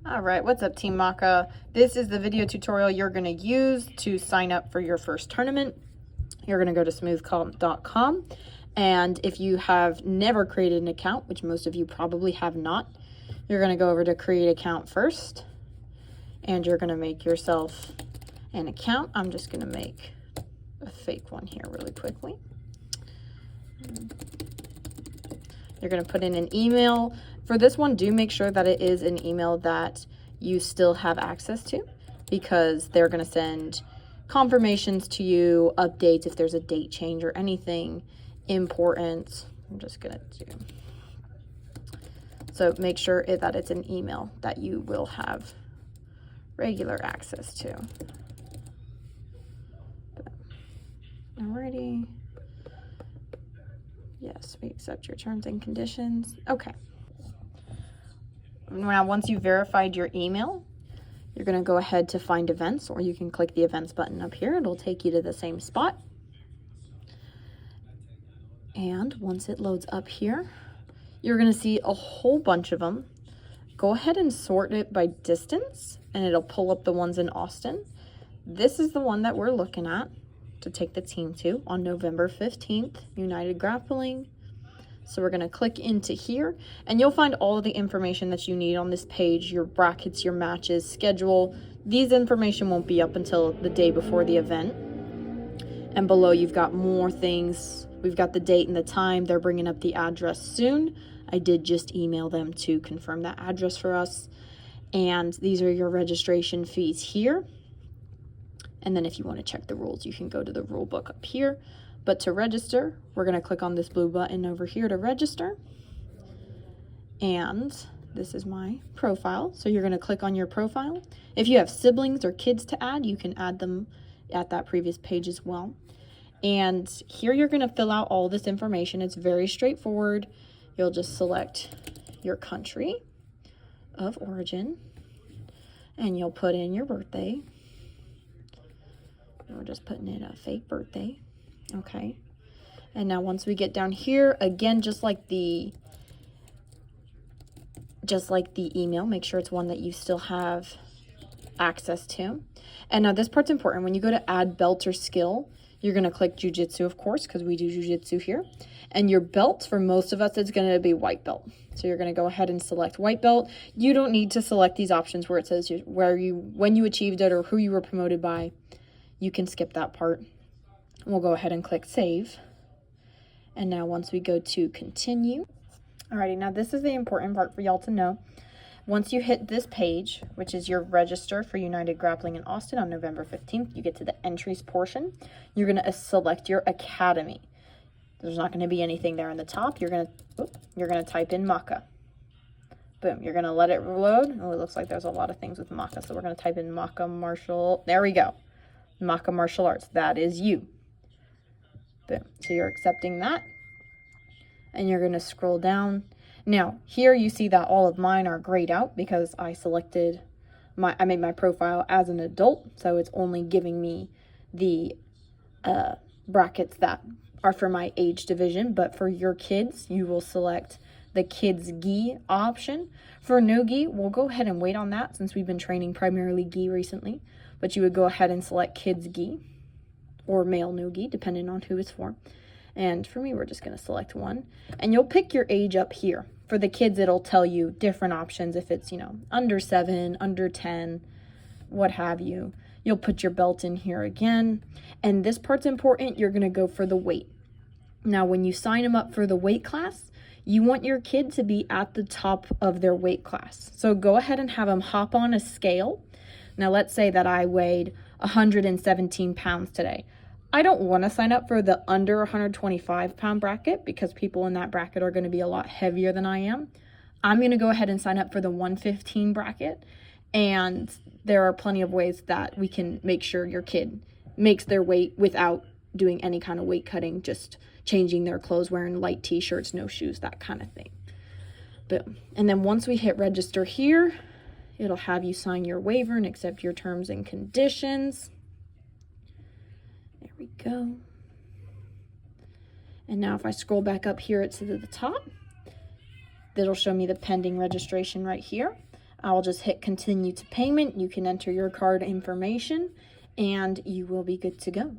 All right, what's up, Team Maka? This is the video tutorial you're going to use to sign up for your first tournament. You're going to go to smoothcomp.com, and if you have never created an account, which most of you probably have not, you're going to go over to create account first, and you're going to make yourself an account. I'm just going to make a fake one here really quickly. You're going to put in an email. For this one, do make sure that it is an email that you still have access to, because they're going to send confirmations to you, updates if there's a date change or anything important. I'm just going to do. So make sure that it's an email that you will have regular access to. Alrighty. Yes, we accept your terms and conditions. Okay. Now, once you've verified your email, you're going to go ahead to find events, or you can click the events button up here. It'll take you to the same spot. And once it loads up here, you're going to see a whole bunch of them. Go ahead and sort it by distance, and it'll pull up the ones in Austin. This is the one that we're looking at to take the team to on November 15th, United Grappling. So we're going to click into here, and you'll find all of the information that you need on this page, your brackets, your matches, schedule. These information won't be up until the day before the event. And below you've got more things. We've got the date and the time. They're bringing up the address soon. I did just email them to confirm that address for us. And these are your registration fees here. And then if you want to check the rules, you can go to the rule book up here. But to register, we're going to click on this blue button over here to register. And this is my profile. So you're going to click on your profile. If you have siblings or kids to add, you can add them at that previous page as well. And here you're going to fill out all this information. It's very straightforward. You'll just select your country of origin, and you'll put in your birthday. And we're just putting in a fake birthday. Okay. And now once we get down here, again, just like the email, make sure it's one that you still have access to. And now this part's important. When you go to add belt or skill, you're going to click jiu-jitsu, of course, because we do jiu-jitsu here. And your belt, for most of us, it's going to be white belt. So you're going to go ahead and select white belt. You don't need to select these options where it says when you achieved it or who you were promoted by. You can skip that part. We'll go ahead and click save. And now once we go to continue. Alrighty, now this is the important part for y'all to know. Once you hit this page, which is your register for United Grappling in Austin on November 15th, you get to the entries portion. You're going to select your academy. There's not going to be anything there in the top. You're going to type in Maka. Boom. You're going to let it load. Oh, it looks like there's a lot of things with Maka. So we're going to type in Maka Martial. There we go. Maka Martial Arts. That is you. Boom. So you're accepting that. And you're going to scroll down. Now, here you see that all of mine are grayed out because I made my profile as an adult. So it's only giving me the brackets that are for my age division. But for your kids, you will select the kids gi option. For no gi, we'll go ahead and wait on that since we've been training primarily gi recently. But you would go ahead and select kids gi or male no gi, depending on who it's for. And for me, we're just going to select one. And you'll pick your age up here. For the kids, it'll tell you different options if it's, under 7, under 10, what have you. You'll put your belt in here again. And this part's important. You're going to go for the weight. Now, when you sign them up for the weight class, you want your kid to be at the top of their weight class. So go ahead and have them hop on a scale. Now, let's say that I weighed 117 pounds today. I don't want to sign up for the under 125 pound bracket because people in that bracket are going to be a lot heavier than I am. I'm going to go ahead and sign up for the 115 bracket. And there are plenty of ways that we can make sure your kid makes their weight without doing any kind of weight cutting, just changing their clothes, wearing light t-shirts, no shoes, that kind of thing. Boom. And then once we hit register here, it'll have you sign your waiver and accept your terms and conditions. There we go. And now if I scroll back up here, it's to the top. That'll show me the pending registration right here. I'll just hit continue to payment. You can enter your card information and you will be good to go.